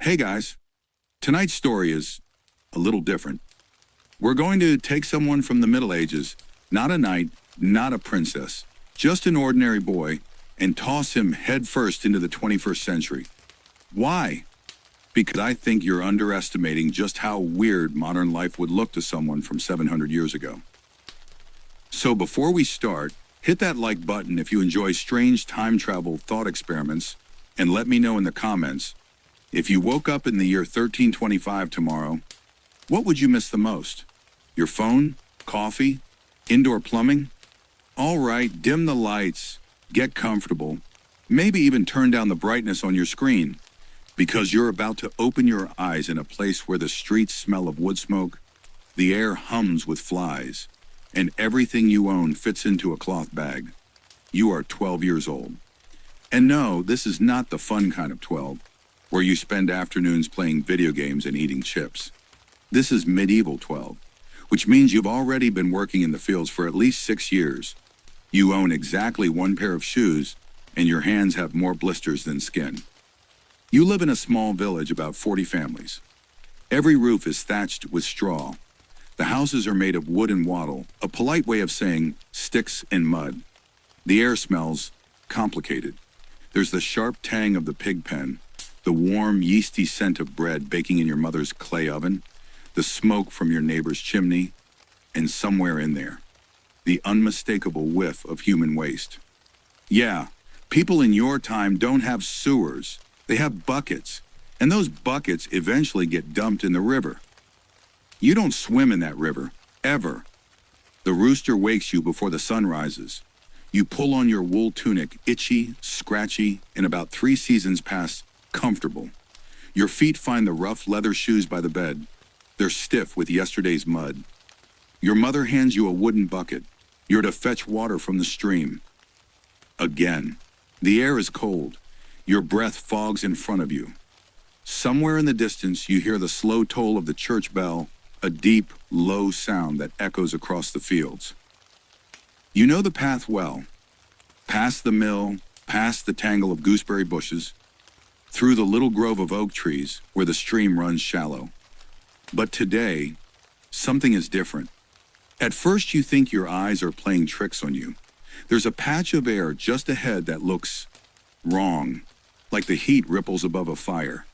Hey guys, tonight's story is a little different. We're going to take someone from the Middle Ages, not a knight, not a princess, just an ordinary boy, and toss him headfirst into the 21st century. Why? Because I think you're underestimating just how weird modern life would look to someone from 700 years ago. So before we start, hit that like button if you enjoy strange time travel thought experiments, and let me know in the comments, if you woke up in the year 1325 tomorrow, what would you miss the most? Your phone? Coffee? Indoor plumbing? All right, dim the lights, get comfortable, maybe even turn down the brightness on your screen, because you're about to open your eyes in a place where the streets smell of wood smoke, the air hums with flies, and everything you own fits into a cloth bag. You are 12 years old. And no, this is not the fun kind of 12, where you spend afternoons playing video games and eating chips. This is medieval 12, which means you've already been working in the fields for at least 6 years. You own exactly one pair of shoes, and your hands have more blisters than skin. You live in a small village, about 40 families. Every roof is thatched with straw. The houses are made of wood and wattle, a polite way of saying sticks and mud. The air smells complicated. There's the sharp tang of the pig pen, the warm, yeasty scent of bread baking in your mother's clay oven, the smoke from your neighbor's chimney, and somewhere in there, the unmistakable whiff of human waste. Yeah, people in your time don't have sewers. They have buckets, and those buckets eventually get dumped in the river. You don't swim in that river, ever. The rooster wakes you before the sun rises. You pull on your wool tunic, itchy, scratchy, and about 3 seasons past comfortable. Your feet find the rough leather shoes by the bed. They're stiff with yesterday's mud. Your mother hands you a wooden bucket. You're to fetch water from the stream. Again. The air is cold. Your breath fogs in front of you. Somewhere in the distance, you hear the slow toll of the church bell, a deep, low sound that echoes across the fields. You know the path well. Past the mill, past the tangle of gooseberry bushes, through the little grove of oak trees where the stream runs shallow. But today, something is different. At first you think your eyes are playing tricks on you. There's a patch of air just ahead that looks wrong, like the heat ripples above a fire.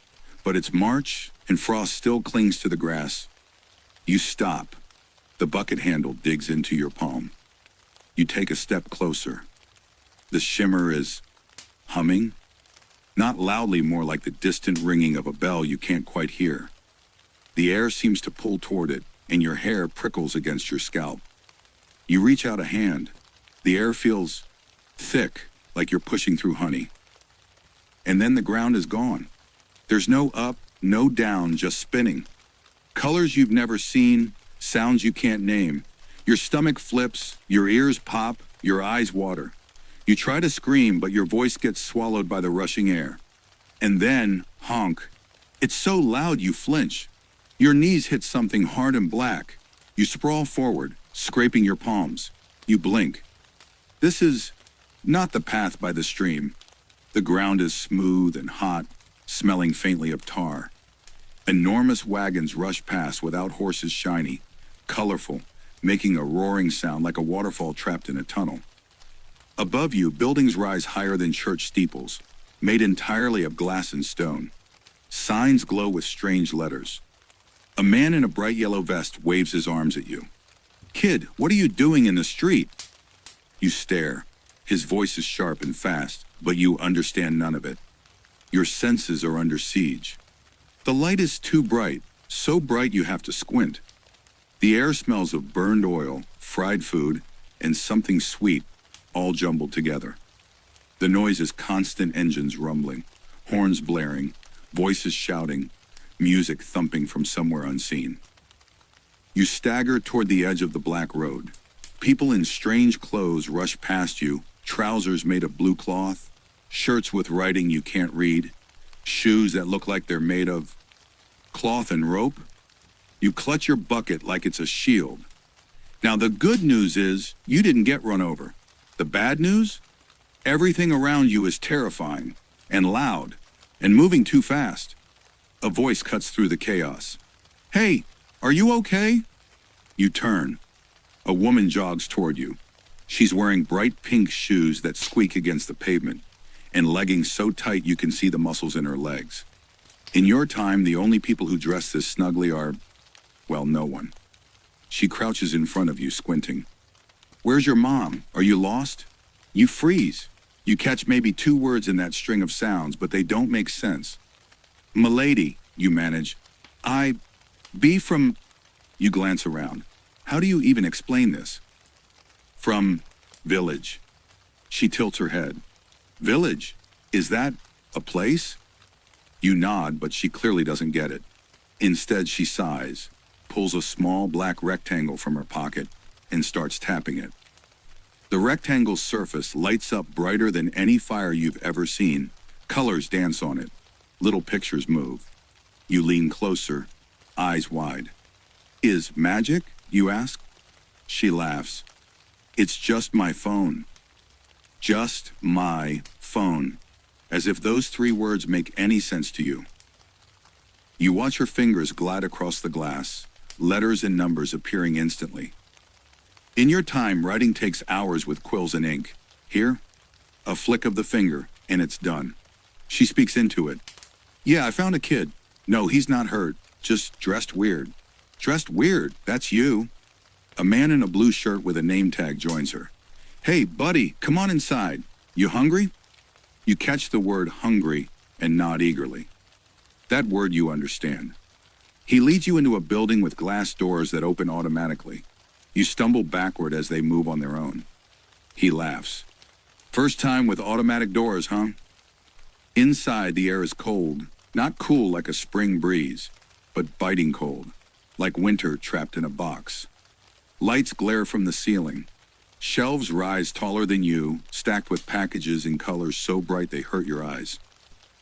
But it's March and frost still clings to the grass. You stop. The bucket handle digs into your palm. You take a step closer. The shimmer is humming, not loudly, more like the distant ringing of a bell you can't quite hear. The air seems to pull toward it, and your hair prickles against your scalp. You reach out a hand. The air feels thick, like you're pushing through honey. And then the ground is gone. There's no up, no down, just spinning. Colors you've never seen, sounds you can't name. Your stomach flips, your ears pop, your eyes water. You try to scream, but your voice gets swallowed by the rushing air. And then, honk. It's so loud you flinch. Your knees hit something hard and black. You sprawl forward, scraping your palms. You blink. This is not the path by the stream. The ground is smooth and hot, smelling faintly of tar. Enormous wagons rush past without horses, shiny, colorful, making a roaring sound like a waterfall trapped in a tunnel. Above you, buildings rise higher than church steeples, made entirely of glass and stone. Signs glow with strange letters. A man in a bright yellow vest waves his arms at you. "Kid, what are you doing in the street?" You stare. His voice is sharp and fast, but you understand none of it. Your senses are under siege. The light is too bright, so bright you have to squint. The air smells of burned oil, fried food, and something sweet, all jumbled together. The noise is constant engines rumbling, horns blaring, voices shouting, music thumping from somewhere unseen. You stagger toward the edge of the black road. People in strange clothes rush past you, trousers made of blue cloth, shirts with writing you can't read, shoes that look like they're made of cloth and rope. You clutch your bucket like it's a shield. Now the good news is you didn't get run over. The bad news? Everything around you is terrifying and loud and moving too fast. A voice cuts through the chaos. Hey, are you okay? You turn. A woman jogs toward you. She's wearing bright pink shoes that squeak against the pavement, and leggings so tight you can see the muscles in her legs. In your time, the only people who dress this snugly are, well, no one. She crouches in front of you, squinting. Where's your mom? Are you lost? You freeze. You catch maybe 2 words in that string of sounds, but they don't make sense. M'lady, you manage. Be from... You glance around. How do you even explain this? From village. She tilts her head. Village? Is that a place? You nod, but she clearly doesn't get it. Instead, she sighs, pulls a small black rectangle from her pocket, and starts tapping it. The rectangle's surface lights up brighter than any fire you've ever seen. Colors dance on it. Little pictures move. You lean closer, eyes wide. Is magic? You ask. She laughs. It's just my phone. Just my phone. As if those 3 words make any sense to you. You watch her fingers glide across the glass, letters and numbers appearing instantly. In your time, writing takes hours with quills and ink. Here, a flick of the finger, and it's done. She speaks into it. Yeah, I found a kid. No, he's not hurt, just dressed weird. Dressed weird, that's you. A man in a blue shirt with a name tag joins her. Hey, buddy, come on inside. You hungry? You catch the word hungry and nod eagerly. That word you understand. He leads you into a building with glass doors that open automatically. You stumble backward as they move on their own. He laughs. First time with automatic doors, huh? Inside, the air is cold, not cool like a spring breeze, but biting cold, like winter trapped in a box. Lights glare from the ceiling. Shelves rise taller than you, stacked with packages in colors so bright they hurt your eyes.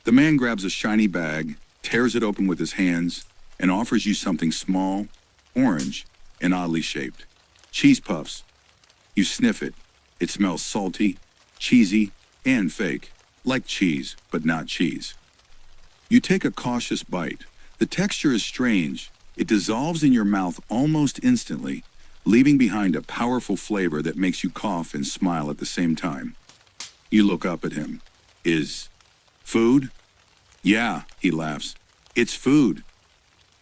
The man grabs a shiny bag, tears it open with his hands, and offers you something small, orange, and oddly shaped. Cheese puffs. You sniff it. It smells salty, cheesy, and fake. Like cheese, but not cheese. You take a cautious bite. The texture is strange. It dissolves in your mouth almost instantly, leaving behind a powerful flavor that makes you cough and smile at the same time. You look up at him. Is food? Yeah, he laughs. It's food.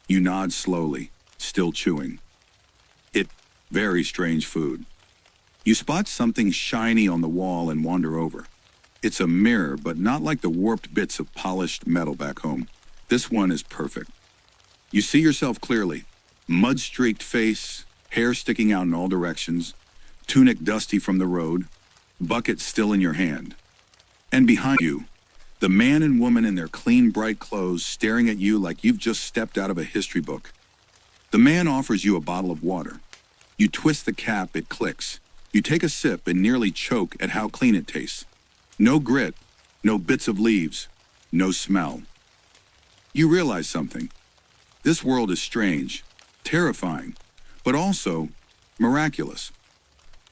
You nod slowly, still chewing. Very strange food. You spot something shiny on the wall and wander over. It's a mirror, but not like the warped bits of polished metal back home. This one is perfect. You see yourself clearly. Mud-streaked face, hair sticking out in all directions, tunic dusty from the road, bucket still in your hand. And behind you, the man and woman in their clean, bright clothes staring at you like you've just stepped out of a history book. The man offers you a bottle of water. You twist the cap, it clicks. You take a sip and nearly choke at how clean it tastes. No grit, no bits of leaves, no smell. You realize something. This world is strange, terrifying, but also miraculous.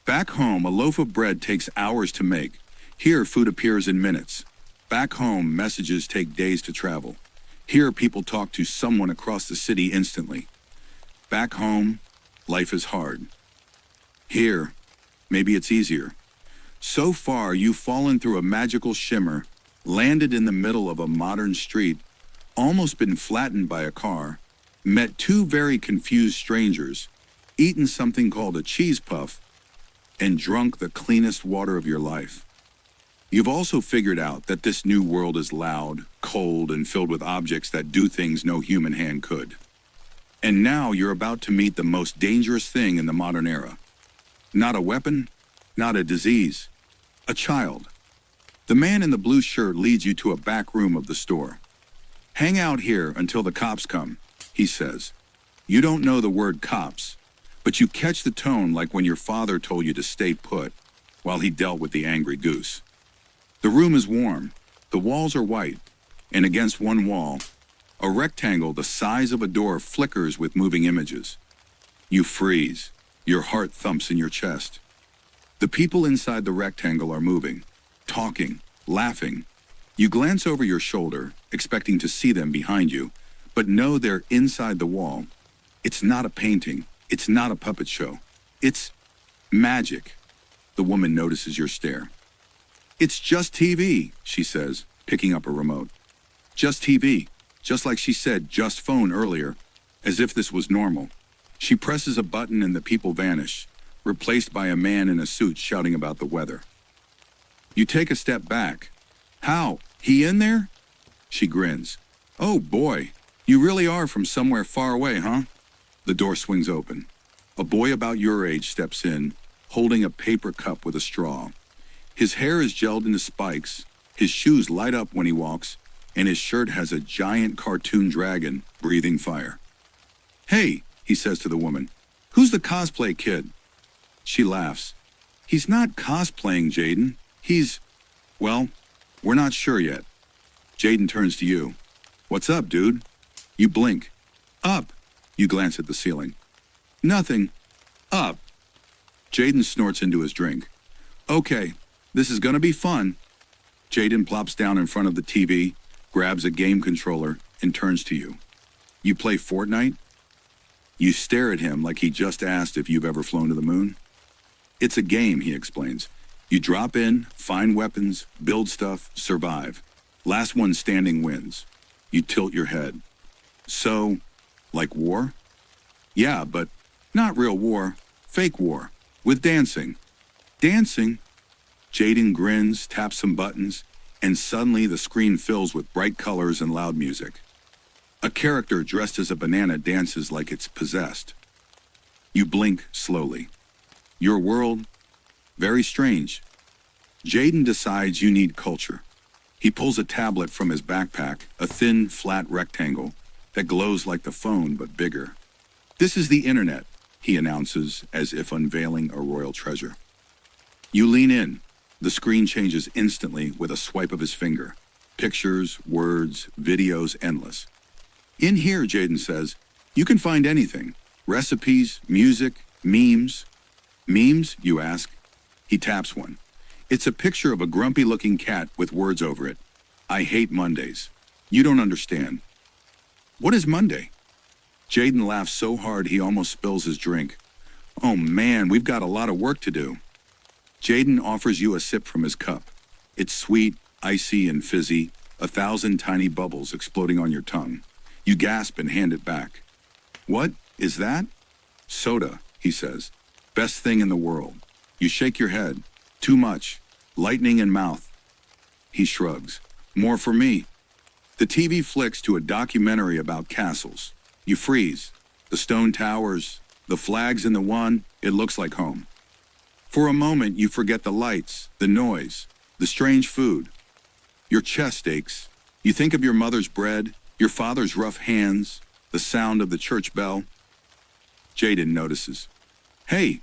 Back home, a loaf of bread takes hours to make. Here, food appears in minutes. Back home, messages take days to travel. Here, people talk to someone across the city instantly. Back home, life is hard. Here, maybe it's easier. So far, you've fallen through a magical shimmer, landed in the middle of a modern street, almost been flattened by a car, met 2 very confused strangers, eaten something called a cheese puff, and drunk the cleanest water of your life. You've also figured out that this new world is loud, cold, and filled with objects that do things no human hand could. And now you're about to meet the most dangerous thing in the modern era. Not a weapon, not a disease, a child. The man in the blue shirt leads you to a back room of the store. Hang out here until the cops come, he says. You don't know the word cops, but you catch the tone like when your father told you to stay put while he dealt with the angry goose. The room is warm, the walls are white, and against one wall, a rectangle the size of a door flickers with moving images. You freeze. Your heart thumps in your chest. The people inside the rectangle are moving, talking, laughing. You glance over your shoulder, expecting to see them behind you, but know they're inside the wall. It's not a painting. It's not a puppet show. It's magic. The woman notices your stare. It's just TV, she says, picking up a remote. Just TV, just like she said just phone earlier, as if this was normal. She presses a button and the people vanish, replaced by a man in a suit shouting about the weather. You take a step back. How? He in there? She grins. Oh boy, you really are from somewhere far away, huh? The door swings open. A boy about your age steps in, holding a paper cup with a straw. His hair is gelled into spikes, his shoes light up when he walks, and his shirt has a giant cartoon dragon breathing fire. Hey, he says to the woman, who's the cosplay kid? She laughs. He's not cosplaying, Jaden. Well, we're not sure yet. Jaden turns to you. What's up, dude? You blink. Up. You glance at the ceiling. Nothing. Up. Jaden snorts into his drink. Okay, this is gonna be fun. Jaden plops down in front of the TV, grabs a game controller, and turns to you. You play Fortnite? You stare at him like he just asked if you've ever flown to the moon. It's a game, he explains. You drop in, find weapons, build stuff, survive. Last one standing wins. You tilt your head. So, like war? Yeah, but not real war, fake war, with dancing. Dancing? Jaden grins, taps some buttons, and suddenly the screen fills with bright colors and loud music. A character dressed as a banana dances like it's possessed. You blink slowly. Your world? Very strange. Jaden decides you need culture. He pulls a tablet from his backpack, a thin, flat rectangle that glows like the phone but bigger. This is the internet, he announces as if unveiling a royal treasure. You lean in. The screen changes instantly with a swipe of his finger. Pictures, words, videos, endless. In here, Jaden says, you can find anything. Recipes, music, memes. Memes, you ask? He taps one. It's a picture of a grumpy-looking cat with words over it. I hate Mondays. You don't understand. What is Monday? Jaden laughs so hard he almost spills his drink. Oh man, we've got a lot of work to do. Jaden offers you a sip from his cup. It's sweet, icy, and fizzy, 1,000 tiny bubbles exploding on your tongue. You gasp and hand it back. What is that? Soda, he says. Best thing in the world. You shake your head. Too much. Lightning in mouth. He shrugs. More for me. The TV flicks to a documentary about castles. You freeze. The stone towers, the flags in the one, it looks like home. For a moment, you forget the lights, the noise, the strange food. Your chest aches. You think of your mother's bread, your father's rough hands, the sound of the church bell. Jaden notices. Hey,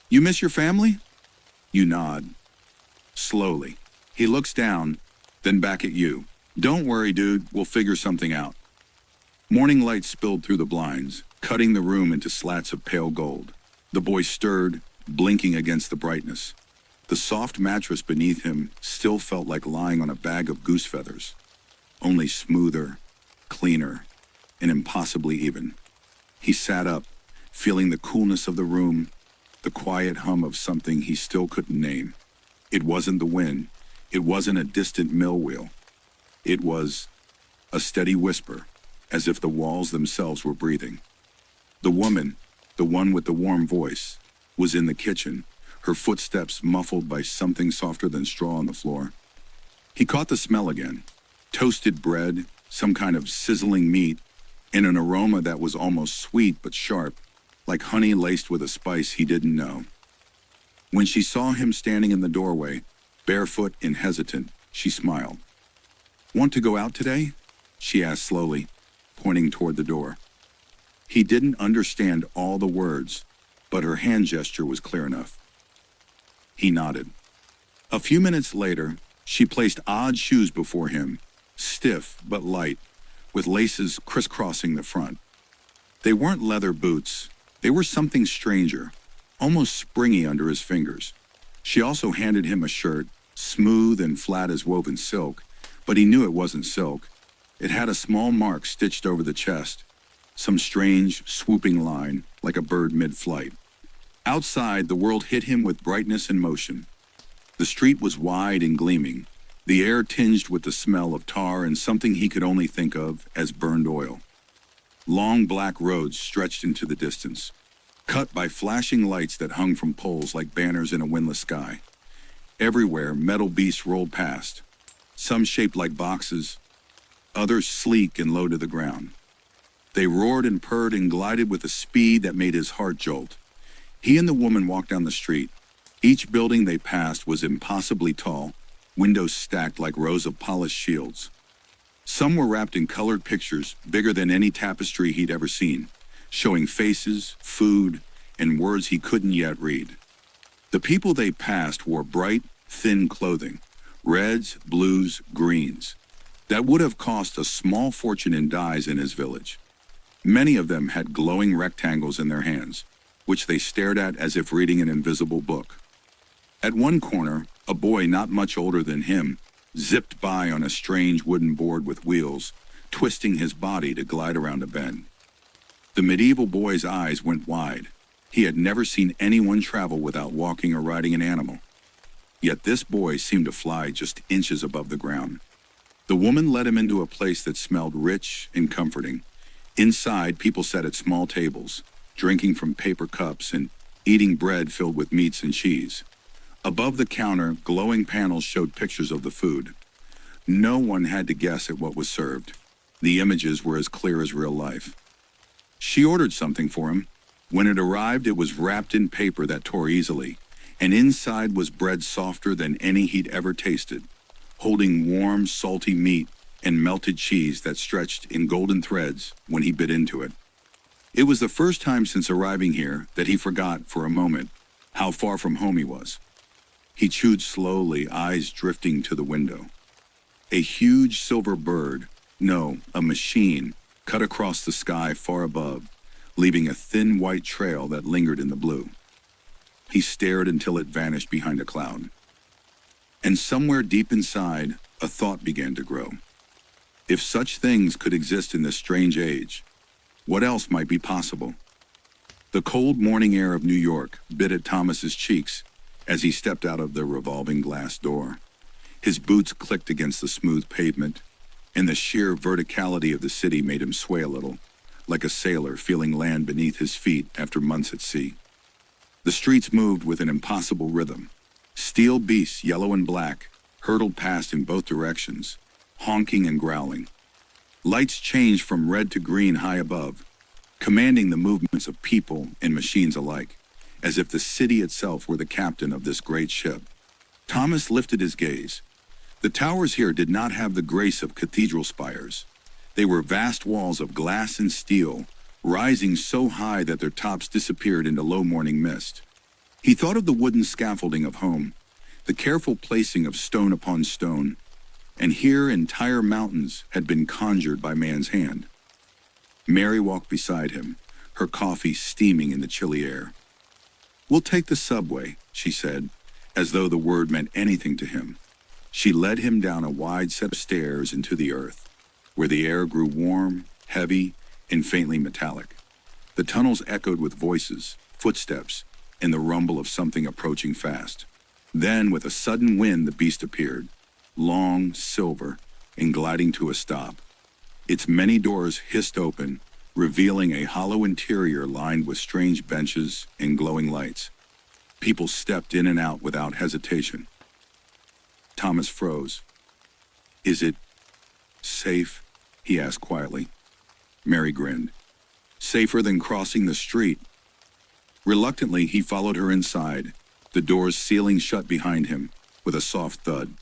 you miss your family? You nod. Slowly. He looks down, then back at you. Don't worry, dude, we'll figure something out. Morning light spilled through the blinds, cutting the room into slats of pale gold. The boy stirred, blinking against the brightness. The soft mattress beneath him still felt like lying on a bag of goose feathers, only smoother, cleaner, and impossibly even. He sat up, feeling the coolness of the room, the quiet hum of something he still couldn't name. It wasn't the wind. It wasn't a distant mill wheel. It was a steady whisper, as if the walls themselves were breathing. The woman, the one with the warm voice, was in the kitchen, her footsteps muffled by something softer than straw on the floor. He caught the smell again. Toasted bread, some kind of sizzling meat, and an aroma that was almost sweet but sharp, like honey laced with a spice he didn't know. When she saw him standing in the doorway, barefoot and hesitant, she smiled. Want to go out today? She asked slowly, pointing toward the door. He didn't understand all the words, but her hand gesture was clear enough. He nodded. A few minutes later, she placed odd shoes before him, stiff but light, with laces crisscrossing the front. They weren't leather boots. They were something stranger, almost springy under his fingers. She also handed him a shirt, smooth and flat as woven silk, but he knew it wasn't silk. It had a small mark stitched over the chest, some strange, swooping line like a bird mid-flight. Outside, the world hit him with brightness and motion. The street was wide and gleaming, the air tinged with the smell of tar and something he could only think of as burned oil. Long black roads stretched into the distance, cut by flashing lights that hung from poles like banners in a windless sky. Everywhere, metal beasts rolled past, some shaped like boxes, others sleek and low to the ground. They roared and purred and glided with a speed that made his heart jolt. He and the woman walked down the street. Each building they passed was impossibly tall, windows stacked like rows of polished shields. Some were wrapped in colored pictures bigger than any tapestry he'd ever seen, showing faces, food, and words he couldn't yet read. The people they passed wore bright, thin clothing, reds, blues, greens, that would have cost a small fortune in dyes in his village. Many of them had glowing rectangles in their hands, which they stared at as if reading an invisible book. At one corner, a boy not much older than him zipped by on a strange wooden board with wheels, twisting his body to glide around a bend. The medieval boy's eyes went wide. He had never seen anyone travel without walking or riding an animal. Yet this boy seemed to fly just inches above the ground. The woman led him into a place that smelled rich and comforting. Inside, people sat at small tables, drinking from paper cups and eating bread filled with meats and cheese. Above the counter, glowing panels showed pictures of the food. No one had to guess at what was served. The images were as clear as real life. She ordered something for him. When it arrived, it was wrapped in paper that tore easily, and inside was bread softer than any he'd ever tasted, holding warm, salty meat and melted cheese that stretched in golden threads when he bit into it. It was the first time since arriving here that he forgot, for a moment, how far from home he was. He chewed slowly, eyes drifting to the window. A huge silver bird, no, a machine, cut across the sky far above, leaving a thin white trail that lingered in the blue. He stared until it vanished behind a cloud. And somewhere deep inside, a thought began to grow. If such things could exist in this strange age, what else might be possible? The cold morning air of New York bit at Thomas's cheeks as he stepped out of the revolving glass door. His boots clicked against the smooth pavement, and the sheer verticality of the city made him sway a little, like a sailor feeling land beneath his feet after months at sea. The streets moved with an impossible rhythm. Steel beasts, yellow and black, hurtled past in both directions, honking and growling. Lights changed from red to green high above, commanding the movements of people and machines alike, as if the city itself were the captain of this great ship. Thomas lifted his gaze. The towers here did not have the grace of cathedral spires. They were vast walls of glass and steel, rising so high that their tops disappeared into low morning mist. He thought of the wooden scaffolding of home, the careful placing of stone upon stone, and here entire mountains had been conjured by man's hand. Mary walked beside him, her coffee steaming in the chilly air. "We'll take the subway," she said, as though the word meant anything to him. She led him down a wide set of stairs into the earth, where the air grew warm, heavy, and faintly metallic. The tunnels echoed with voices, footsteps, and the rumble of something approaching fast. Then, with a sudden wind, the beast appeared, long, silver, and gliding to a stop. Its many doors hissed open, revealing a hollow interior lined with strange benches and glowing lights. People stepped in and out without hesitation. Thomas froze. "Is it safe?" he asked quietly. Mary grinned. "Safer than crossing the street." Reluctantly, he followed her inside, the doors sealing shut behind him with a soft thud.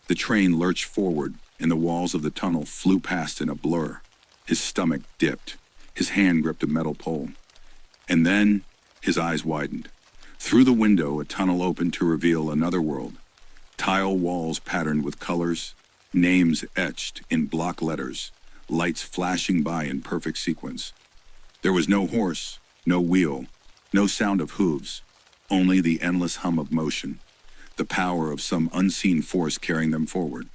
The train lurched forward, and the walls of the tunnel flew past in a blur. His stomach dipped. His hand gripped a metal pole. And then his eyes widened. Through the window, a tunnel opened to reveal another world. Tile walls patterned with colors, names etched in block letters, lights flashing by in perfect sequence. There was no horse, no wheel, no sound of hooves, only the endless hum of motion, the power of some unseen force carrying them forward.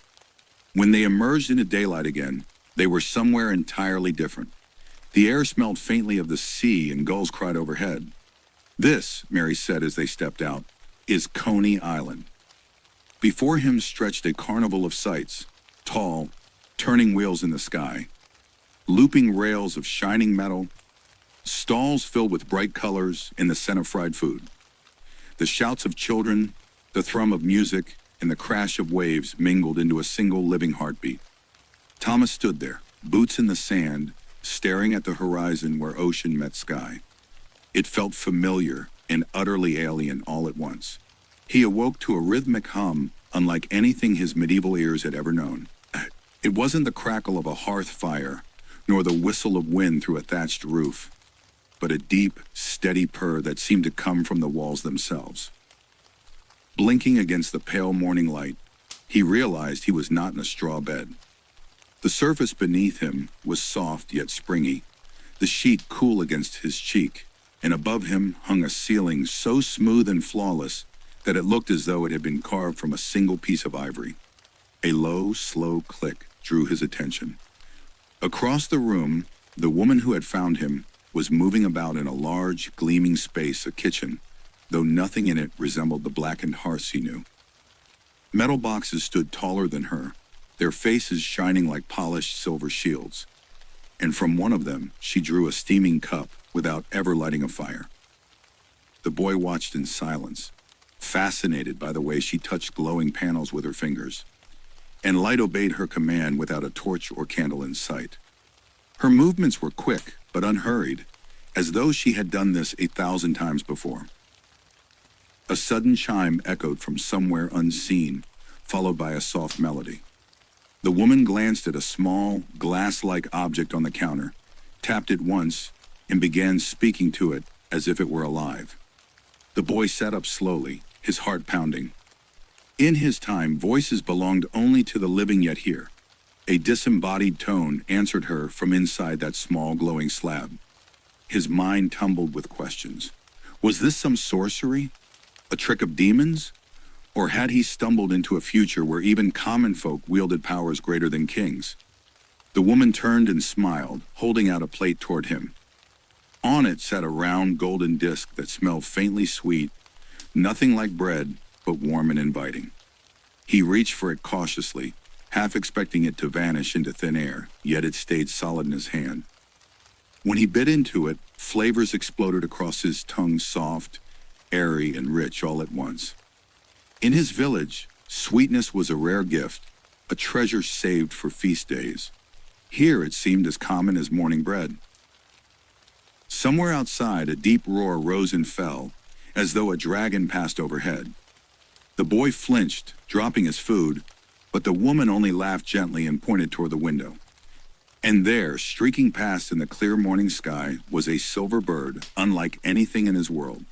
When they emerged into daylight again, They were somewhere entirely different. The air smelled faintly of the sea and gulls cried overhead. This, Mary said as they stepped out, is Coney Island. Before him stretched a carnival of sights, tall, turning wheels in the sky, looping rails of shining metal, stalls filled with bright colors and the scent of fried food. The shouts of children, the thrum of music, and the crash of waves mingled into a single living heartbeat. Thomas stood there, boots in the sand, staring at the horizon where ocean met sky. It felt familiar and utterly alien all at once. He awoke to a rhythmic hum unlike anything his medieval ears had ever known. It wasn't the crackle of a hearth fire, nor the whistle of wind through a thatched roof, but a deep, steady purr that seemed to come from the walls themselves. Blinking against the pale morning light, he realized he was not in a straw bed. The surface beneath him was soft yet springy, the sheet cool against his cheek, and above him hung a ceiling so smooth and flawless that it looked as though it had been carved from a single piece of ivory. A low, slow click drew his attention. Across the room, the woman who had found him was moving about in a large, gleaming space, a kitchen, though nothing in it resembled the blackened hearths he knew. Metal boxes stood taller than her, their faces shining like polished silver shields, and from one of them she drew a steaming cup without ever lighting a fire. The boy watched in silence, fascinated by the way she touched glowing panels with her fingers, and light obeyed her command without a torch or candle in sight. Her movements were quick but unhurried, as though she had done this 1,000 times before. A sudden chime echoed from somewhere unseen, followed by a soft melody. The woman glanced at a small, glass-like object on the counter, tapped it once, and began speaking to it as if it were alive. The boy sat up slowly, his heart pounding. In his time, voices belonged only to the living yet here. A disembodied tone answered her from inside that small glowing slab. His mind tumbled with questions. Was this some sorcery? A trick of demons? Or had he stumbled into a future where even common folk wielded powers greater than kings? The woman turned and smiled, holding out a plate toward him. On it sat a round golden disc that smelled faintly sweet, nothing like bread, but warm and inviting. He reached for it cautiously, half expecting it to vanish into thin air, yet it stayed solid in his hand. When he bit into it, flavors exploded across his tongue, soft, airy, and rich all at once. In his village, sweetness was a rare gift, a treasure saved for feast days. Here it seemed as common as morning bread. Somewhere outside, a deep roar rose and fell, as though a dragon passed overhead. The boy flinched, dropping his food, but the woman only laughed gently and pointed toward the window. And there, streaking past in the clear morning sky, was a silver bird, unlike anything in his world,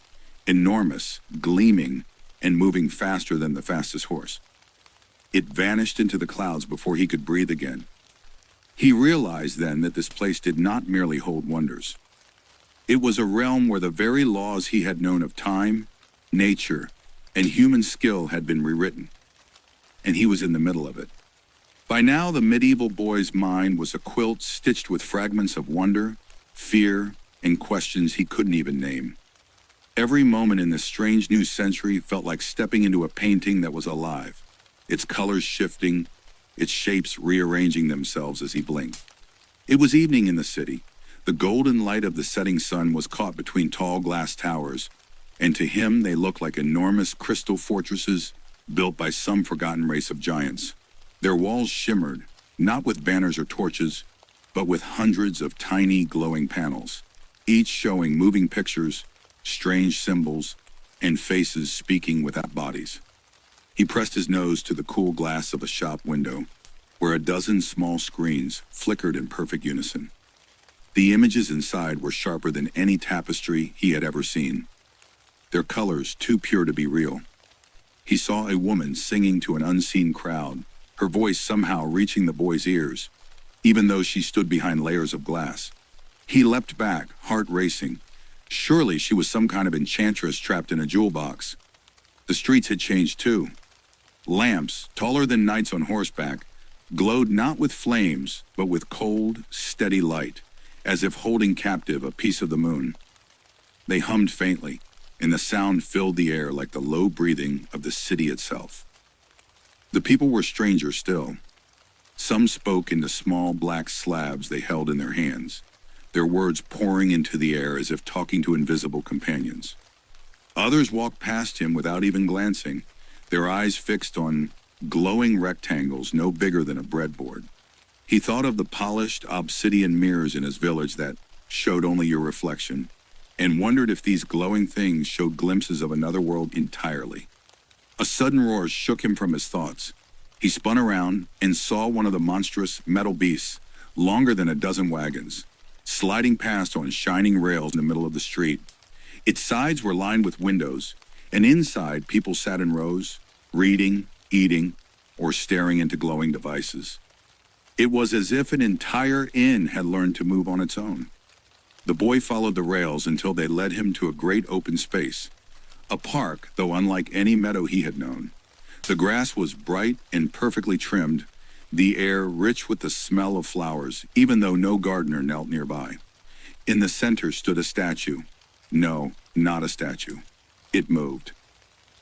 enormous, gleaming, and moving faster than the fastest horse. It vanished into the clouds before he could breathe again. He realized then that this place did not merely hold wonders. It was a realm where the very laws he had known of time, nature, and human skill had been rewritten, and he was in the middle of it. By now, the medieval boy's mind was a quilt stitched with fragments of wonder, fear, and questions he couldn't even name. Every moment in this strange new century felt like stepping into a painting that was alive, its colors shifting, its shapes rearranging themselves as he blinked. It was evening in the city. The golden light of the setting sun was caught between tall glass towers, and to him they looked like enormous crystal fortresses built by some forgotten race of giants. Their walls shimmered, not with banners or torches, but with hundreds of tiny glowing panels, each showing moving pictures, strange symbols, and faces speaking without bodies. He pressed his nose to the cool glass of a shop window, where a dozen small screens flickered in perfect unison. The images inside were sharper than any tapestry he had ever seen, their colors too pure to be real. He saw a woman singing to an unseen crowd, her voice somehow reaching the boy's ears, even though she stood behind layers of glass. He leapt back, heart racing. Surely she was some kind of enchantress trapped in a jewel box. The streets had changed too. Lamps, taller than knights on horseback, glowed not with flames, but with cold, steady light, as if holding captive a piece of the moon. They hummed faintly, and the sound filled the air like the low breathing of the city itself. The people were strangers still. Some spoke into small black slabs they held in their hands, their words pouring into the air as if talking to invisible companions. Others walked past him without even glancing, their eyes fixed on glowing rectangles no bigger than a breadboard. He thought of the polished obsidian mirrors in his village that showed only your reflection, and wondered if these glowing things showed glimpses of another world entirely. A sudden roar shook him from his thoughts. He spun around and saw one of the monstrous metal beasts, longer than a dozen wagons, sliding past on shining rails in the middle of the street. Its sides were lined with windows, and inside people sat in rows, reading, eating, or staring into glowing devices. It was as if an entire inn had learned to move on its own. The boy followed the rails until they led him to a great open space, a park, though unlike any meadow he had known. The grass was bright and perfectly trimmed, the air rich with the smell of flowers, even though no gardener knelt nearby. In the center stood a statue. No, not a statue. It moved.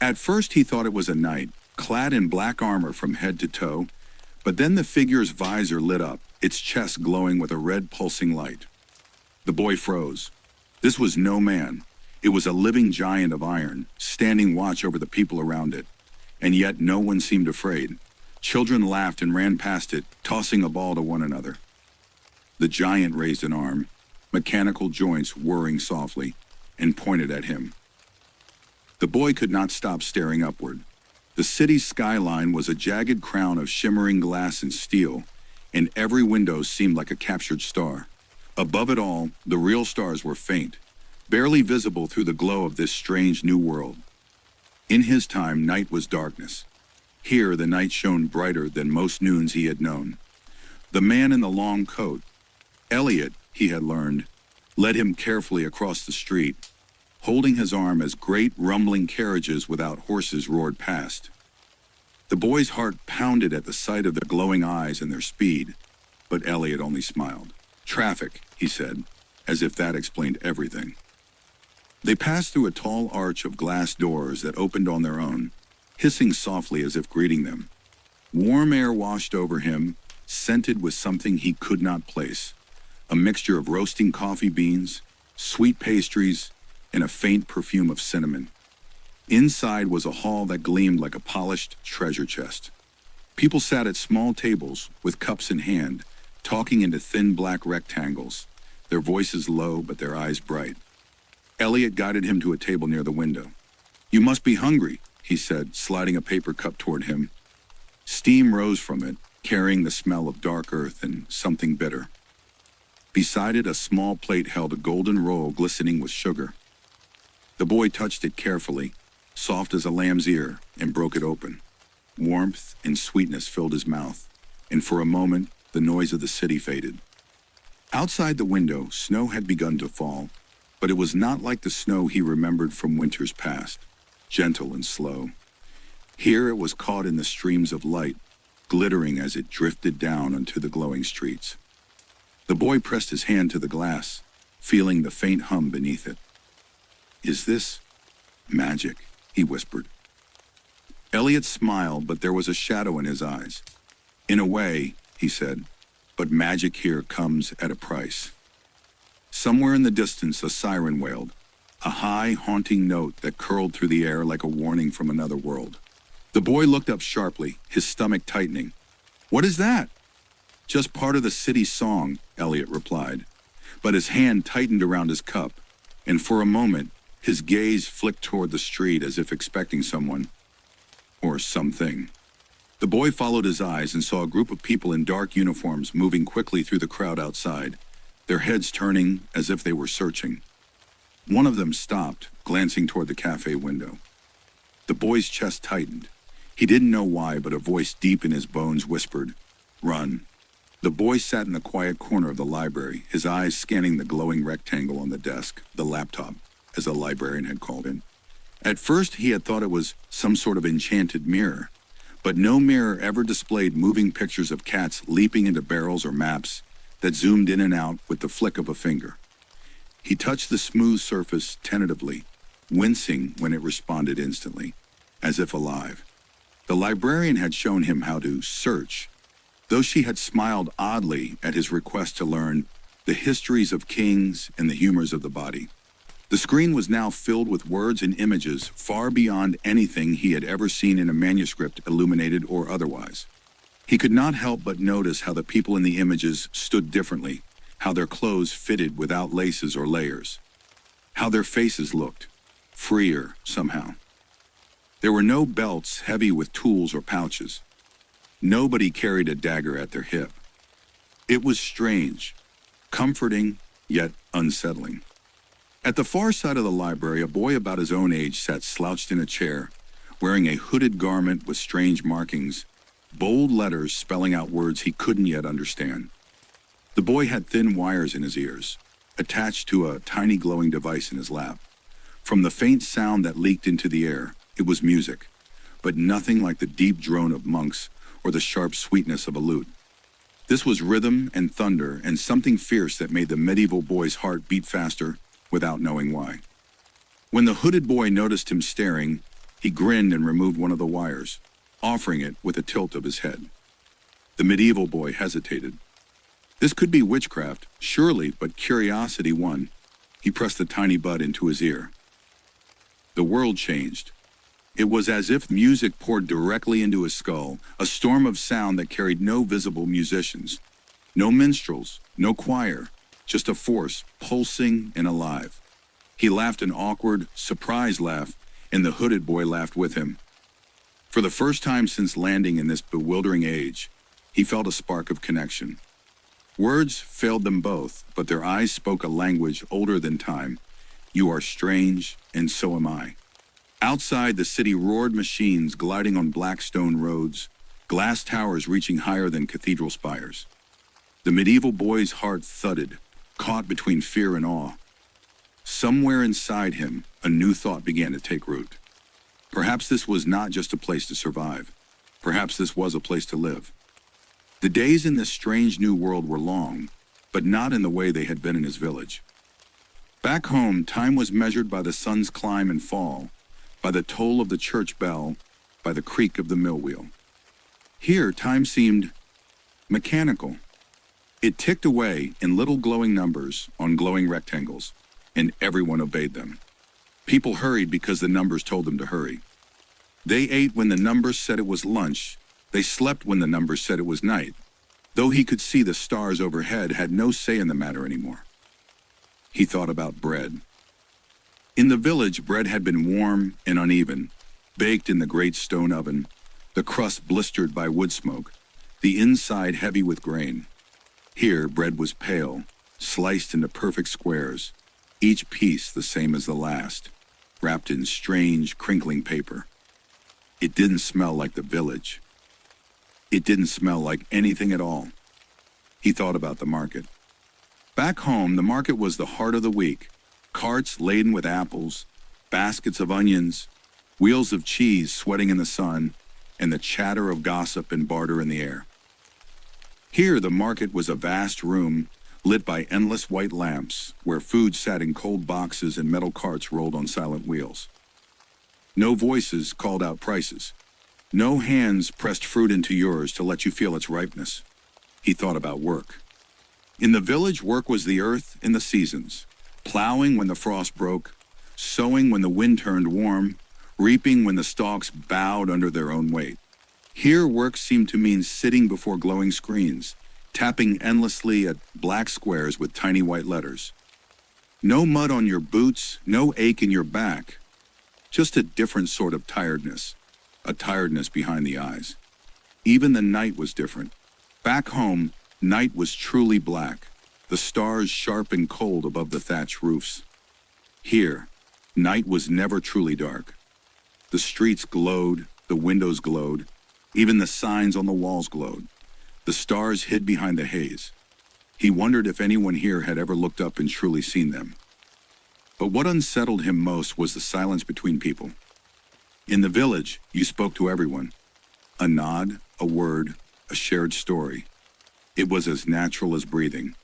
At first he thought it was a knight, clad in black armor from head to toe, but then the figure's visor lit up, its chest glowing with a red pulsing light. The boy froze. This was no man. It was a living giant of iron, standing watch over the people around it. And yet no one seemed afraid. Children laughed and ran past it, tossing a ball to one another. The giant raised an arm, mechanical joints whirring softly, and pointed at him. The boy could not stop staring upward. The city's skyline was a jagged crown of shimmering glass and steel, and every window seemed like a captured star. Above it all, the real stars were faint, barely visible through the glow of this strange new world. In his time, night was darkness. Here, the night shone brighter than most noons he had known. The man in the long coat, Elliot, he had learned, led him carefully across the street, holding his arm as great rumbling carriages without horses roared past. The boy's heart pounded at the sight of their glowing eyes and their speed, but Elliot only smiled. "Traffic," he said, as if that explained everything. They passed through a tall arch of glass doors that opened on their own, hissing softly as if greeting them. Warm air washed over him, scented with something he could not place, a mixture of roasting coffee beans, sweet pastries, and a faint perfume of cinnamon. Inside was a hall that gleamed like a polished treasure chest. People sat at small tables with cups in hand, talking into thin black rectangles, their voices low but their eyes bright. Elliot guided him to a table near the window. "You must be hungry," he said, sliding a paper cup toward him. Steam rose from it, carrying the smell of dark earth and something bitter. Beside it, a small plate held a golden roll glistening with sugar. The boy touched it carefully, soft as a lamb's ear, and broke it open. Warmth and sweetness filled his mouth, and for a moment, the noise of the city faded. Outside the window, snow had begun to fall, but it was not like the snow he remembered from winters past, gentle and slow. Here it was caught in the streams of light, glittering as it drifted down onto the glowing streets. The boy pressed his hand to the glass, feeling the faint hum beneath it. "Is this magic?" he whispered. Elliot smiled, but there was a shadow in his eyes. "In a way," he said, "but magic here comes at a price." Somewhere in the distance, a siren wailed, a high, haunting note that curled through the air like a warning from another world. The boy looked up sharply, his stomach tightening. "What is that?" "Just part of the city song," Elliot replied, but his hand tightened around his cup, and for a moment, his gaze flicked toward the street as if expecting someone, or something. The boy followed his eyes and saw a group of people in dark uniforms moving quickly through the crowd outside, their heads turning as if they were searching. One of them stopped, glancing toward the cafe window. The boy's chest tightened. He didn't know why, but a voice deep in his bones whispered, "Run." The boy sat in the quiet corner of the library, his eyes scanning the glowing rectangle on the desk, the laptop, as the librarian had called it. At first he had thought it was some sort of enchanted mirror, but no mirror ever displayed moving pictures of cats leaping into barrels or maps that zoomed in and out with the flick of a finger. He touched the smooth surface tentatively, wincing when it responded instantly, as if alive. The librarian had shown him how to search, though she had smiled oddly at his request to learn the histories of kings and the humors of the body. The screen was now filled with words and images far beyond anything he had ever seen in a manuscript, illuminated or otherwise. He could not help but notice how the people in the images stood differently, how their clothes fitted without laces or layers, how their faces looked, freer somehow. There were no belts heavy with tools or pouches. Nobody carried a dagger at their hip. It was strange, comforting, yet unsettling. At the far side of the library, a boy about his own age sat slouched in a chair, wearing a hooded garment with strange markings, bold letters spelling out words he couldn't yet understand. The boy had thin wires in his ears, attached to a tiny glowing device in his lap. From the faint sound that leaked into the air, it was music, but nothing like the deep drone of monks or the sharp sweetness of a lute. This was rhythm and thunder and something fierce that made the medieval boy's heart beat faster without knowing why. When the hooded boy noticed him staring, he grinned and removed one of the wires, offering it with a tilt of his head. The medieval boy hesitated. This could be witchcraft, surely, but curiosity won. He pressed the tiny bud into his ear. The world changed. It was as if music poured directly into his skull, a storm of sound that carried no visible musicians, no minstrels, no choir, just a force, pulsing and alive. He laughed an awkward, surprised laugh, and the hooded boy laughed with him. For the first time since landing in this bewildering age, he felt a spark of connection. Words failed them both, but their eyes spoke a language older than time. You are strange, and so am I. Outside, the city roared machines gliding on black stone roads, glass towers reaching higher than cathedral spires. The medieval boy's heart thudded, caught between fear and awe. Somewhere inside him, a new thought began to take root. Perhaps this was not just a place to survive. Perhaps this was a place to live. The days in this strange new world were long, but not in the way they had been in his village. Back home, time was measured by the sun's climb and fall, by the toll of the church bell, by the creak of the mill wheel. Here, time seemed mechanical. It ticked away in little glowing numbers on glowing rectangles, and everyone obeyed them. People hurried because the numbers told them to hurry. They ate when the numbers said it was lunch. They slept when the numbers said it was night. Though he could see the stars overhead, had no say in the matter anymore. He thought about bread. In the village, bread had been warm and uneven, baked in the great stone oven, the crust blistered by wood smoke, the inside heavy with grain. Here, bread was pale, sliced into perfect squares, each piece the same as the last, wrapped in strange, crinkling paper. It didn't smell like the village. It didn't smell like anything at all. He thought about the market. Back home, the market was the heart of the week. Carts laden with apples, baskets of onions, wheels of cheese sweating in the sun, and the chatter of gossip and barter in the air. Here, the market was a vast room lit by endless white lamps, where food sat in cold boxes and metal carts rolled on silent wheels. No voices called out prices. No hands pressed fruit into yours to let you feel its ripeness. He thought about work. In the village, work was the earth and the seasons, plowing when the frost broke, sowing when the wind turned warm, reaping when the stalks bowed under their own weight. Here, work seemed to mean sitting before glowing screens, tapping endlessly at black squares with tiny white letters. No mud on your boots, no ache in your back, just a different sort of tiredness, a tiredness behind the eyes. Even the night was different. Back home, night was truly black, the stars sharp and cold above the thatched roofs. Here, night was never truly dark. The streets glowed, the windows glowed, even the signs on the walls glowed. The stars hid behind the haze. He wondered if anyone here had ever looked up and truly seen them. But what unsettled him most was the silence between people. In the village, you spoke to everyone. A nod, a word, a shared story. It was as natural as breathing.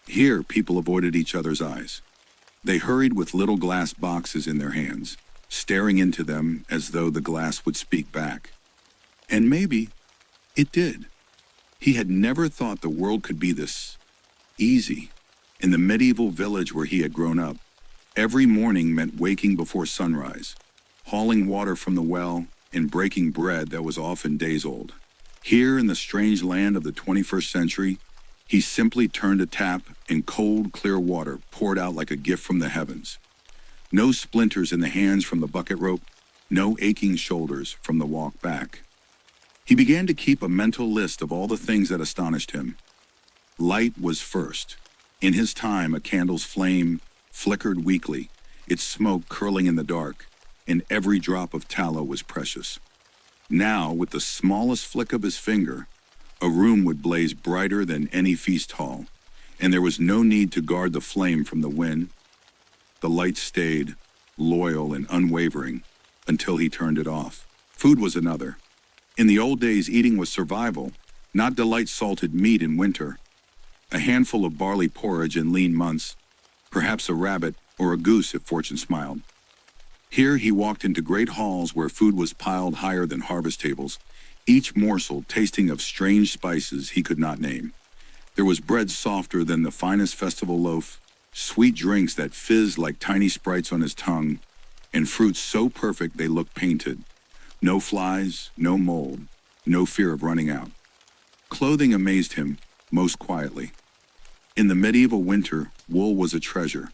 Here, people avoided each other's eyes. They hurried with little glass boxes in their hands, staring into them as though the glass would speak back. And maybe it did. He had never thought the world could be this easy. In the medieval village where he had grown up, every morning meant waking before sunrise, hauling water from the well, and breaking bread that was often days old. Here in the strange land of the 21st century, he simply turned a tap and cold, clear water poured out like a gift from the heavens. No splinters in the hands from the bucket rope, no aching shoulders from the walk back. He began to keep a mental list of all the things that astonished him. Light was first. In his time, a candle's flame flickered weakly, its smoke curling in the dark, and every drop of tallow was precious. Now, with the smallest flick of his finger, a room would blaze brighter than any feast hall, and there was no need to guard the flame from the wind. The light stayed, loyal and unwavering, until he turned it off. Food was another. In the old days, eating was survival, not delight salted meat in winter. A handful of barley porridge in lean months, perhaps a rabbit or a goose if fortune smiled. Here he walked into great halls where food was piled higher than harvest tables, each morsel tasting of strange spices he could not name. There was bread softer than the finest festival loaf, sweet drinks that fizzed like tiny sprites on his tongue, and fruits so perfect they looked painted. No flies, no mold, no fear of running out. Clothing amazed him, most quietly. In the medieval winter, wool was a treasure,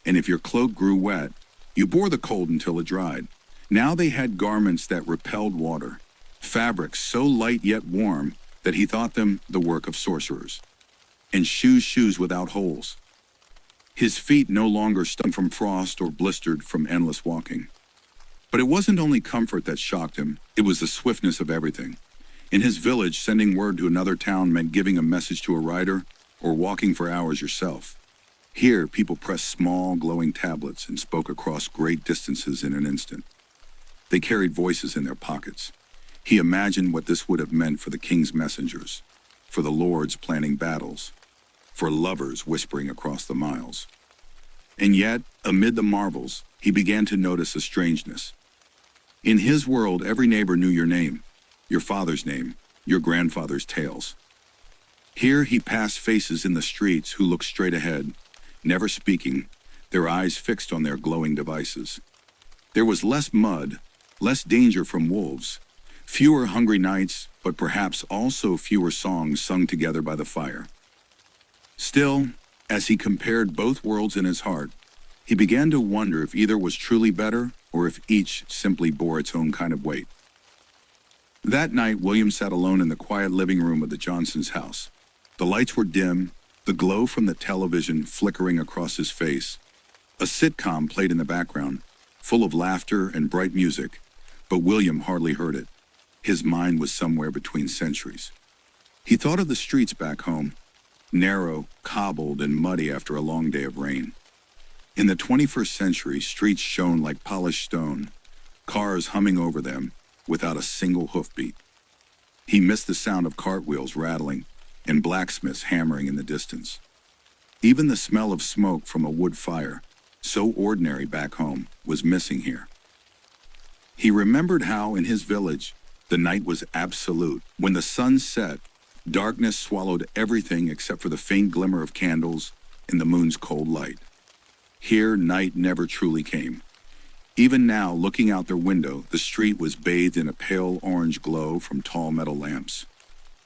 and if your cloak grew wet, you bore the cold until it dried. Now they had garments that repelled water, fabrics so light yet warm that he thought them the work of sorcerers, and shoes without holes. His feet no longer stung from frost or blistered from endless walking. But it wasn't only comfort that shocked him, it was the swiftness of everything. In his village, sending word to another town meant giving a message to a rider or walking for hours yourself. Here, people pressed small, glowing tablets and spoke across great distances in an instant. They carried voices in their pockets. He imagined what this would have meant for the king's messengers, for the lords planning battles, for lovers whispering across the miles. And yet, amid the marvels, he began to notice a strangeness. In his world, every neighbor knew your name, your father's name, your grandfather's tales. Here he passed faces in the streets who looked straight ahead, never speaking, their eyes fixed on their glowing devices. There was less mud, less danger from wolves, fewer hungry nights, but perhaps also fewer songs sung together by the fire. Still, as he compared both worlds in his heart, he began to wonder if either was truly better or if each simply bore its own kind of weight. That night, William sat alone in the quiet living room of the Johnsons' house. The lights were dim, the glow from the television flickering across his face. A sitcom played in the background, full of laughter and bright music, but William hardly heard it. His mind was somewhere between centuries. He thought of the streets back home, narrow, cobbled, and muddy after a long day of rain. In the 21st century, streets shone like polished stone, cars humming over them without a single hoofbeat. He missed the sound of cartwheels rattling and blacksmiths hammering in the distance. Even the smell of smoke from a wood fire, so ordinary back home, was missing here. He remembered how, in his village, the night was absolute. When the sun set, darkness swallowed everything except for the faint glimmer of candles in the moon's cold light. Here, night never truly came. Even now, looking out their window, the street was bathed in a pale orange glow from tall metal lamps.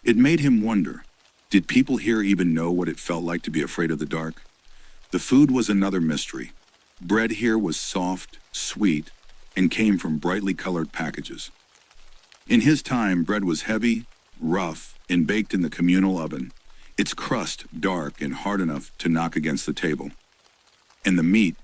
It made him wonder, did people here even know what it felt like to be afraid of the dark? The food was another mystery. Bread here was soft, sweet, and came from brightly colored packages. In his time, bread was heavy, rough, and baked in the communal oven, its crust dark and hard enough to knock against the table. And the meat,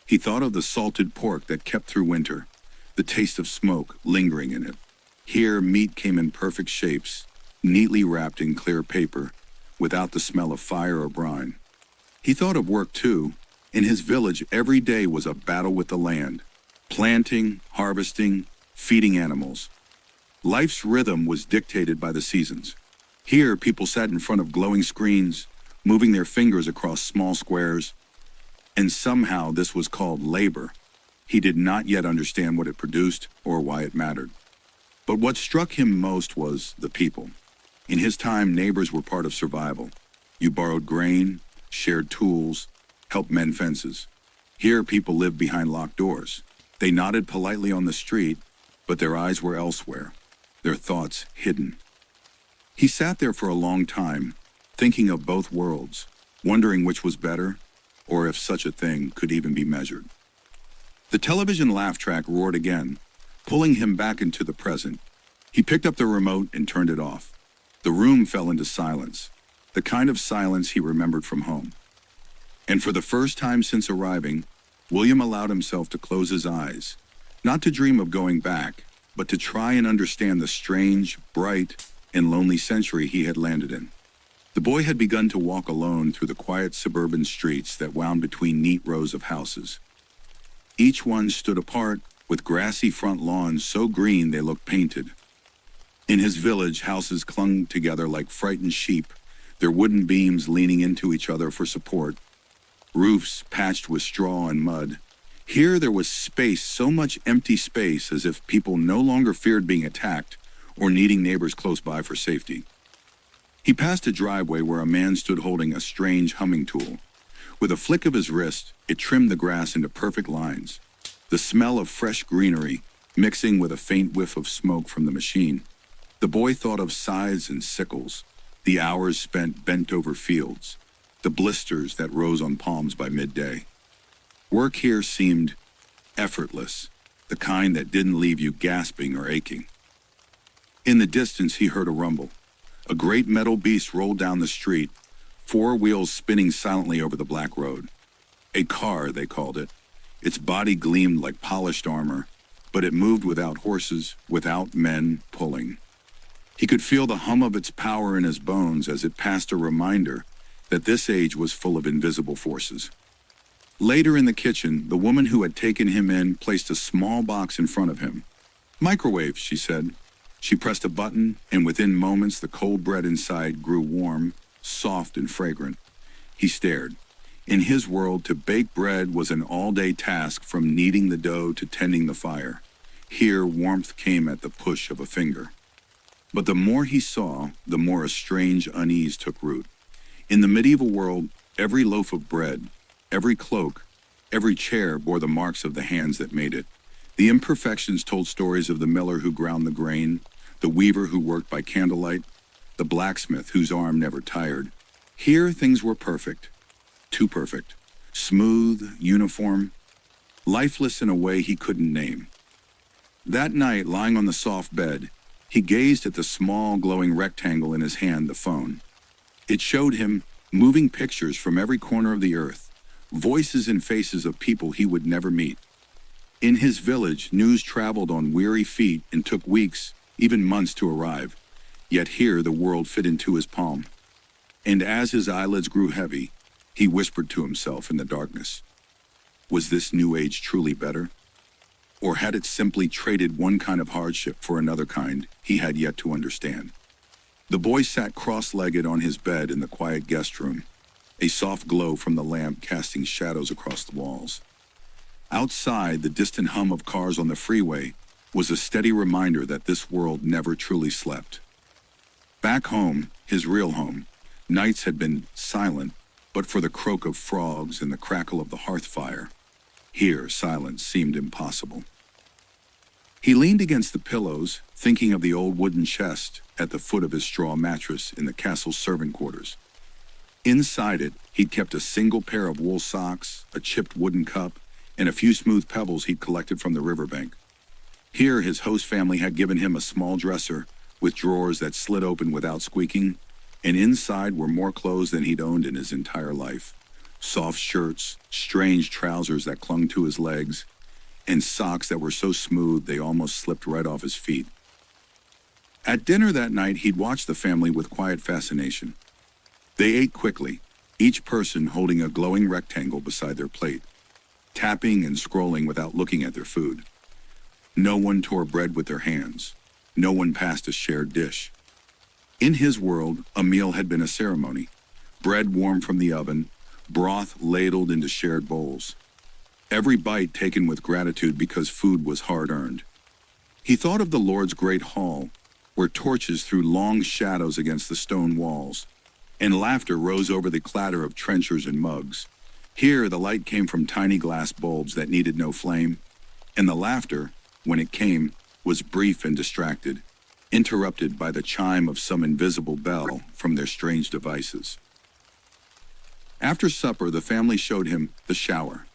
he thought of the salted pork that kept through winter, the taste of smoke lingering in it. Here, meat came in perfect shapes, neatly wrapped in clear paper, without the smell of fire or brine. He thought of work too. In his village, every day was a battle with the land, planting, harvesting, feeding animals. Life's rhythm was dictated by the seasons. Here, people sat in front of glowing screens, moving their fingers across small squares, and somehow this was called labor. He did not yet understand what it produced or why it mattered. But what struck him most was the people. In his time, neighbors were part of survival. You borrowed grain, shared tools, helped mend fences. Here, people lived behind locked doors. They nodded politely on the street, but their eyes were elsewhere, their thoughts hidden. He sat there for a long time, thinking of both worlds, wondering which was better, or if such a thing could even be measured. The television laugh track roared again, pulling him back into the present. He picked up the remote and turned it off. The room fell into silence, the kind of silence he remembered from home. And for the first time since arriving, William allowed himself to close his eyes, not to dream of going back, but to try and understand the strange, bright, and lonely century he had landed in. The boy had begun to walk alone through the quiet suburban streets that wound between neat rows of houses. Each one stood apart, with grassy front lawns so green they looked painted. In his village, houses clung together like frightened sheep, their wooden beams leaning into each other for support, roofs patched with straw and mud. Here there was space, so much empty space, as if people no longer feared being attacked or needing neighbors close by for safety. He passed a driveway where a man stood holding a strange humming tool. With a flick of his wrist, it trimmed the grass into perfect lines. The smell of fresh greenery, mixing with a faint whiff of smoke from the machine. The boy thought of scythes and sickles, the hours spent bent over fields, the blisters that rose on palms by midday. Work here seemed effortless, the kind that didn't leave you gasping or aching. In the distance, he heard a rumble. A great metal beast rolled down the street, 4 wheels spinning silently over the black road. A car, they called it. Its body gleamed like polished armor, but it moved without horses, without men pulling. He could feel the hum of its power in his bones as it passed, a reminder that this age was full of invisible forces. Later in the kitchen, the woman who had taken him in placed a small box in front of him. "Microwave," she said. She pressed a button, and within moments the cold bread inside grew warm, soft, and fragrant. He stared. In his world, to bake bread was an all-day task, from kneading the dough to tending the fire. Here, warmth came at the push of a finger. But the more he saw, the more a strange unease took root. In the medieval world, every loaf of bread, every cloak, every chair bore the marks of the hands that made it. The imperfections told stories of the miller who ground the grain, the weaver who worked by candlelight, the blacksmith whose arm never tired. Here things were perfect, too perfect, smooth, uniform, lifeless in a way he couldn't name. That night, lying on the soft bed, he gazed at the small, glowing rectangle in his hand, the phone. It showed him moving pictures from every corner of the earth, voices and faces of people he would never meet. In his village, news traveled on weary feet and took weeks, even months to arrive. Yet here the world fit into his palm. And as his eyelids grew heavy, he whispered to himself in the darkness, was this new age truly better? Or had it simply traded one kind of hardship for another kind he had yet to understand? The boy sat cross-legged on his bed in the quiet guest room, a soft glow from the lamp casting shadows across the walls. Outside, the distant hum of cars on the freeway was a steady reminder that this world never truly slept. Back home, his real home, nights had been silent, but for the croak of frogs and the crackle of the hearth fire. Here, silence seemed impossible. He leaned against the pillows, thinking of the old wooden chest at the foot of his straw mattress in the castle's servant quarters. Inside it, he'd kept a single pair of wool socks, a chipped wooden cup, and a few smooth pebbles he'd collected from the riverbank. Here, his host family had given him a small dresser with drawers that slid open without squeaking, and inside were more clothes than he'd owned in his entire life. Soft shirts, strange trousers that clung to his legs, and socks that were so smooth they almost slipped right off his feet. At dinner that night, he'd watched the family with quiet fascination. They ate quickly, each person holding a glowing rectangle beside their plate, tapping and scrolling without looking at their food. No one tore bread with their hands. no one passed a shared dish. In his world, a meal had been a ceremony. Bread warm from the oven, broth ladled into shared bowls. Every bite taken with gratitude because food was hard-earned. He thought of the Lord's great hall, where torches threw long shadows against the stone walls, and laughter rose over the clatter of trenchers and mugs. Here, the light came from tiny glass bulbs that needed no flame, and the laughter, when it came, was brief and distracted, interrupted by the chime of some invisible bell from their strange devices. After supper, the family showed him the shower.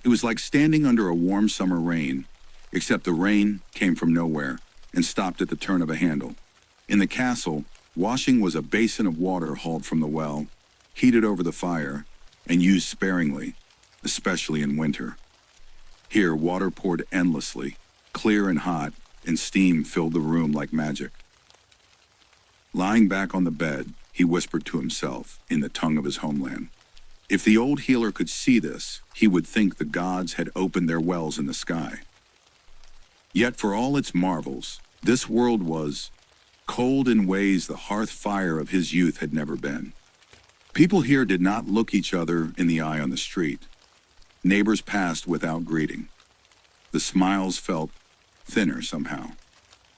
It was like standing under a warm summer rain, except the rain came from nowhere and stopped at the turn of a handle. In the castle, washing was a basin of water hauled from the well, heated over the fire, and used sparingly, especially in winter. Here, water poured endlessly, clear and hot, and steam filled the room like magic. Lying back on the bed, he whispered to himself in the tongue of his homeland. If the old healer could see this, he would think the gods had opened their wells in the sky. Yet for all its marvels, this world was cold in ways the hearth fire of his youth had never been. People here did not look each other in the eye on the street. Neighbors passed without greeting. The smiles felt thinner somehow.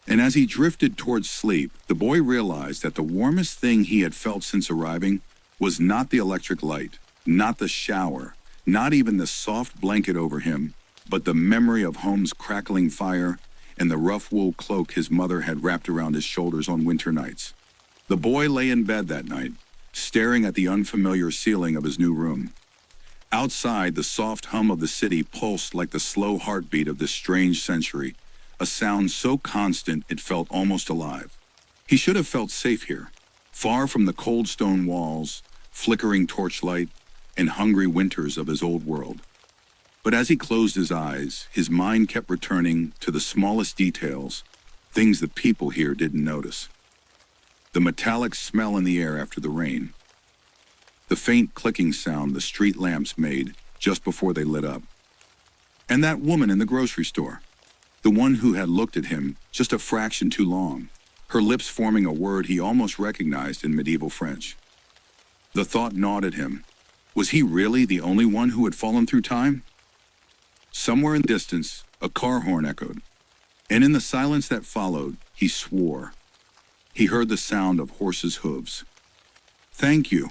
And as he drifted towards sleep, the boy realized that the warmest thing he had felt since arriving was not the electric light, not the shower, not even the soft blanket over him, but the memory of home's crackling fire and the rough wool cloak his mother had wrapped around his shoulders on winter nights. The boy lay in bed that night, staring at the unfamiliar ceiling of his new room. Outside, the soft hum of the city pulsed like the slow heartbeat of this strange century, a sound so constant it felt almost alive. He should have felt safe here, far from the cold stone walls, flickering torchlight, and hungry winters of his old world. But as he closed his eyes, his mind kept returning to the smallest details, things the people here didn't notice. The metallic smell in the air after the rain. The faint clicking sound the street lamps made just before they lit up. And that woman in the grocery store, the one who had looked at him just a fraction too long, her lips forming a word he almost recognized in medieval French. The thought gnawed at him. Was he really the only one who had fallen through time? Somewhere in the distance, a car horn echoed, and in the silence that followed, he swore. He heard the sound of horses' hooves. Thank you.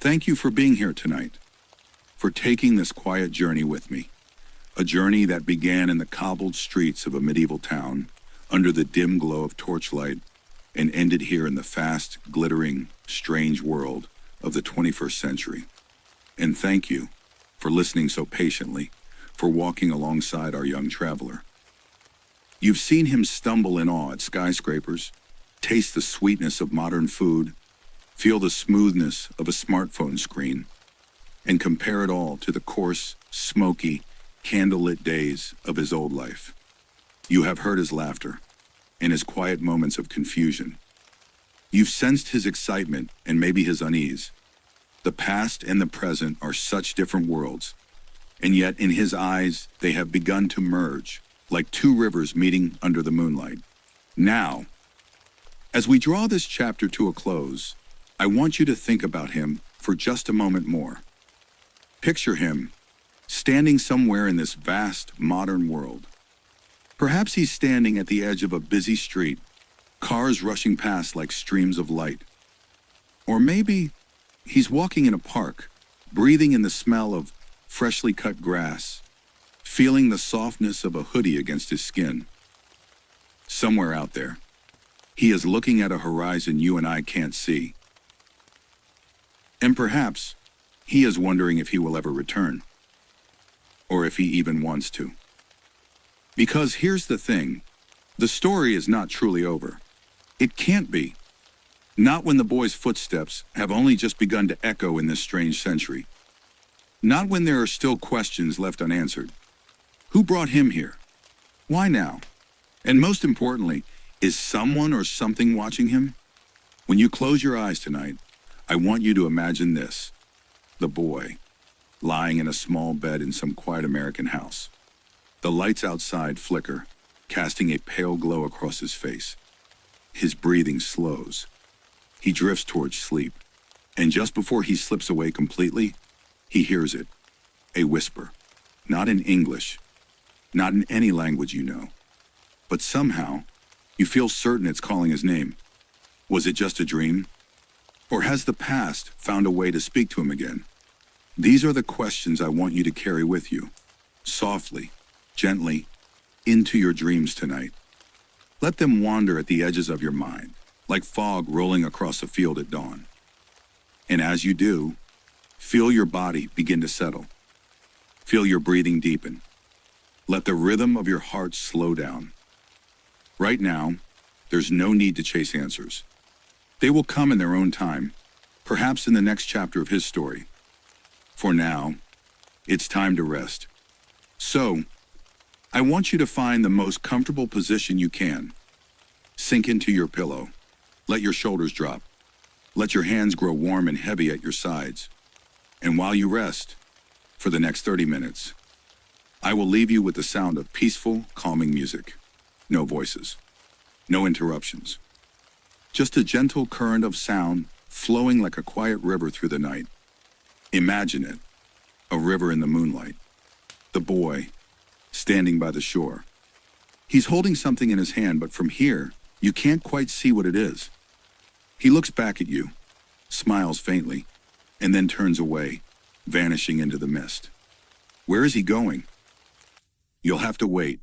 Thank you for being here tonight, for taking this quiet journey with me, a journey that began in the cobbled streets of a medieval town, under the dim glow of torchlight, and ended here in the fast, glittering, strange world of the 21st century. And thank you for listening so patiently, for walking alongside our young traveler. You've seen him stumble in awe at skyscrapers, taste the sweetness of modern food, feel the smoothness of a smartphone screen, and compare it all to the coarse, smoky, candlelit days of his old life. You have heard his laughter and his quiet moments of confusion. You've sensed his excitement and maybe his unease. The past and the present are such different worlds, and yet in his eyes they have begun to merge, like two rivers meeting under the moonlight. Now, as we draw this chapter to a close, I want you to think about him for just a moment more. Picture him standing somewhere in this vast, modern world. Perhaps he's standing at the edge of a busy street, cars rushing past like streams of light. Or maybe he's walking in a park, breathing in the smell of freshly cut grass, feeling the softness of a hoodie against his skin. Somewhere out there, he is looking at a horizon you and I can't see. And perhaps he is wondering if he will ever return, or if he even wants to. Because here's the thing, the story is not truly over. It can't be. Not when the boy's footsteps have only just begun to echo in this strange century. Not when there are still questions left unanswered. Who brought him here? Why now? And most importantly, is someone or something watching him? When you close your eyes tonight, I want you to imagine this: the boy, lying in a small bed in some quiet American house. The lights outside flicker, casting a pale glow across his face. His breathing slows. He drifts towards sleep, and just before he slips away completely, he hears it, a whisper, not in English, not in any language you know, but somehow you feel certain it's calling his name. Was it just a dream? Or has the past found a way to speak to him again? These are the questions I want you to carry with you, softly, gently, into your dreams tonight. Let them wander at the edges of your mind, like fog rolling across a field at dawn. And as you do, feel your body begin to settle. Feel your breathing deepen. Let the rhythm of your heart slow down. Right now, there's no need to chase answers. They will come in their own time, perhaps in the next chapter of his story. For now, it's time to rest. So, I want you to find the most comfortable position you can. Sink into your pillow. Let your shoulders drop. Let your hands grow warm and heavy at your sides. And while you rest, for the next 30 minutes, I will leave you with the sound of peaceful, calming music. No voices. No interruptions. Just a gentle current of sound flowing like a quiet river through the night. Imagine it, a river in the moonlight. The boy, standing by the shore. He's holding something in his hand, but from here, you can't quite see what it is. He looks back at you, smiles faintly, and then turns away, vanishing into the mist. Where is he going? You'll have to wait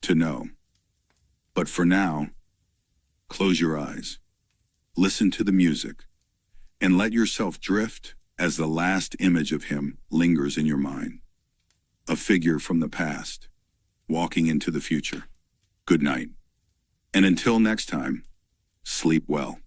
to know. But for now, close your eyes, listen to the music, and let yourself drift as the last image of him lingers in your mind. A figure from the past, walking into the future. Good night. And until next time, sleep well.